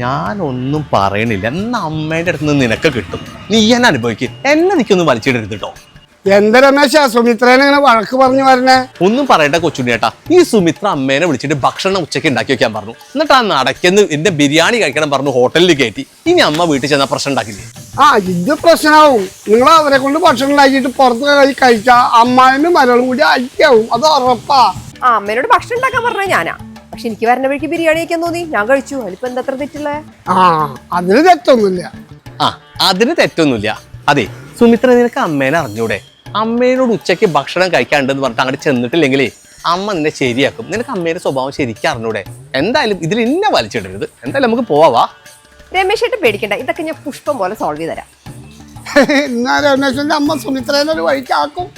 ഞാനൊന്നും പറയണില്ല. എന്നാ അമ്മേന്റെ അടുത്ത് നിന്ന് നിനക്ക് കിട്ടും. നീ എന്നെ അനുഭവിക്കും. എന്നെ നിൽക്കൊന്നും വലിച്ചിടരുത് കേട്ടോ. എന്താ രമേശ സുമിത്രേനെ ഇങ്ങനെ വഴക്ക് പറഞ്ഞു വരണേ? ഒന്നും പറയണ്ട കൊച്ചുണ്ണിയേട്ടാ. ഈ സുമിത്ര അമ്മേനെ വിളിച്ചിട്ട് ഭക്ഷണം ഉച്ചയ്ക്ക് ഉണ്ടാക്കി വെക്കാൻ പറഞ്ഞു. എന്നിട്ട് ആ നടക്കുന്ന എന്റെ ബിരിയാണി കഴിക്കണം പറഞ്ഞു ഹോട്ടലിൽ കയറ്റി. ഇനി അമ്മ വീട്ടിൽ ചെന്നാൽ പ്രശ്നം ഉണ്ടാക്കില്ലേ? ഇത് പ്രശ്നമാവും. നിങ്ങൾ അവരെ കൊണ്ട് ഭക്ഷണം ഉണ്ടാക്കിയിട്ട് പുറത്ത് കഴിച്ചാ അമ്മായിനും മരളും കൂടി അടിക്കാവും. അത് ഉറപ്പാ. അമ്മേനോട് ഭക്ഷണം ഉണ്ടാക്കാൻ പറഞ്ഞ ഞാനാ. പക്ഷെ എനിക്ക് വരണ വഴിക്ക് ബിരിയാണി കഴിക്കാൻ തോന്നി, ഞാൻ കഴിച്ചു. അതിലിപ്പോ എന്താ തെറ്റുള്ളേ? അതിന് തെറ്റൊന്നുമില്ല. അതിന് തെറ്റൊന്നുമില്ല. അതെ സുമിത്ര, നിനക്ക് അമ്മേനെ അറിഞ്ഞൂടെ? അമ്മേനോട് ഉച്ചയ്ക്ക് ഭക്ഷണം കഴിക്കാണ്ടെന്ന് പറഞ്ഞിട്ട് അങ്ങോട്ട് ചെന്നിട്ടില്ലെങ്കിലേ അമ്മ നിന്നെ ശരിയാക്കും. നിനക്ക് അമ്മേന്റെ സ്വഭാവം ശരിക്കും അറിഞ്ഞൂടെ? എന്തായാലും ഇതിൽ ഇന്നെ വലിച്ചിടരുത്. എന്തായാലും നമുക്ക് പോവാ. രമേശേട്ട് പേടിക്കണ്ട, ഇതൊക്കെ ഞാൻ പുഷ്പം പോലെ സോൾവ് ചെയ്ത് തരാം. എന്നാ രമേശന്റെ അമ്മ സുമിത്രേനെ ഒരു വഴിക്കാക്കും.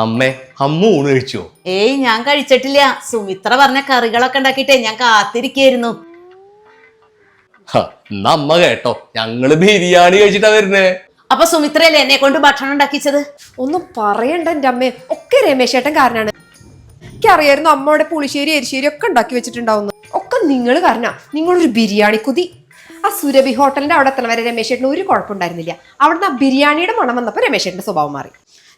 അമ്മേ, അമ്മ ഊണ് കഴിച്ചോ? ഏയ് ഞാൻ കഴിച്ചിട്ടില്ല. സുമിത്ര പറഞ്ഞ കറികളൊക്കെ ഉണ്ടാക്കിട്ടേ ഞാൻ കാത്തിരിക്കായിരുന്നു. എന്നാ അമ്മ കേട്ടോ, ഞങ്ങള് ബിരിയാണി കഴിച്ചിട്ടാ വരുന്നേ. അപ്പൊ സുമിത്രയല്ലേ എന്നെ കൊണ്ട് ഭക്ഷണം ഉണ്ടാക്കിച്ചത്? ഒന്നും പറയണ്ട എന്റെ അമ്മേ, ഒക്കെ രമേശേട്ടൻ കാരനാണ്. എനിക്കറിയായിരുന്നു അമ്മയുടെ പുളിശ്ശേരി എരിശ്ശേരി ഒക്കെ ഉണ്ടാക്കി വെച്ചിട്ടുണ്ടാവുന്നു. ഒക്കെ നിങ്ങൾ കാരണ. നിങ്ങളൊരു ബിരിയാണി കുതി. ആ സുരഭി ഹോട്ടലിന്റെ അവിടെ എത്തണ വരെ രമേശേട്ടന് ഒരു കുഴപ്പമുണ്ടായിരുന്നില്ല. അവിടുന്ന് ആ ബിരിയാണിയുടെ മണം വന്നപ്പോ രമേശേട്ടന്റെ സ്വഭാവം മാറി.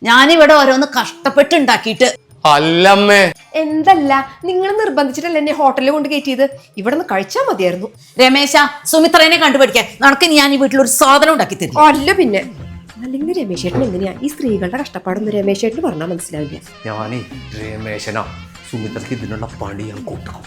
ഞാനിവിടെ ഓരോന്ന് കഷ്ടപ്പെട്ട് ഉണ്ടാക്കിയിട്ട്. അല്ലമ്മേ, എന്തല്ല, നിങ്ങൾ നിർബന്ധിച്ചിട്ടല്ല എന്നെ ഹോട്ടലിൽ കൊണ്ട് കയറ്റിയത്. ഇവിടെ നിന്ന് കഴിച്ചാൽ മതിയായിരുന്നു. രമേശ, സുമിത്രേനെ കണ്ടുപിടിക്കാൻ നടക്ക്. ഞാൻ ഈ വീട്ടിലൊരു സാധനം ഉണ്ടാക്കി തരും. അല്ല പിന്നെ, അല്ലെങ്കിൽ രമേശേട്ടൻ എങ്ങനെയാ ഈ സ്ത്രീകളുടെ കഷ്ടപ്പാടൊന്നും രമേശേട്ടന് പറഞ്ഞാൽ മനസ്സിലാവില്ല. ഞാനേ രമേശനാ. സുമിത്രക്ക് ഇതിനുള്ള പണി ഞാൻ കൂട്ടാം.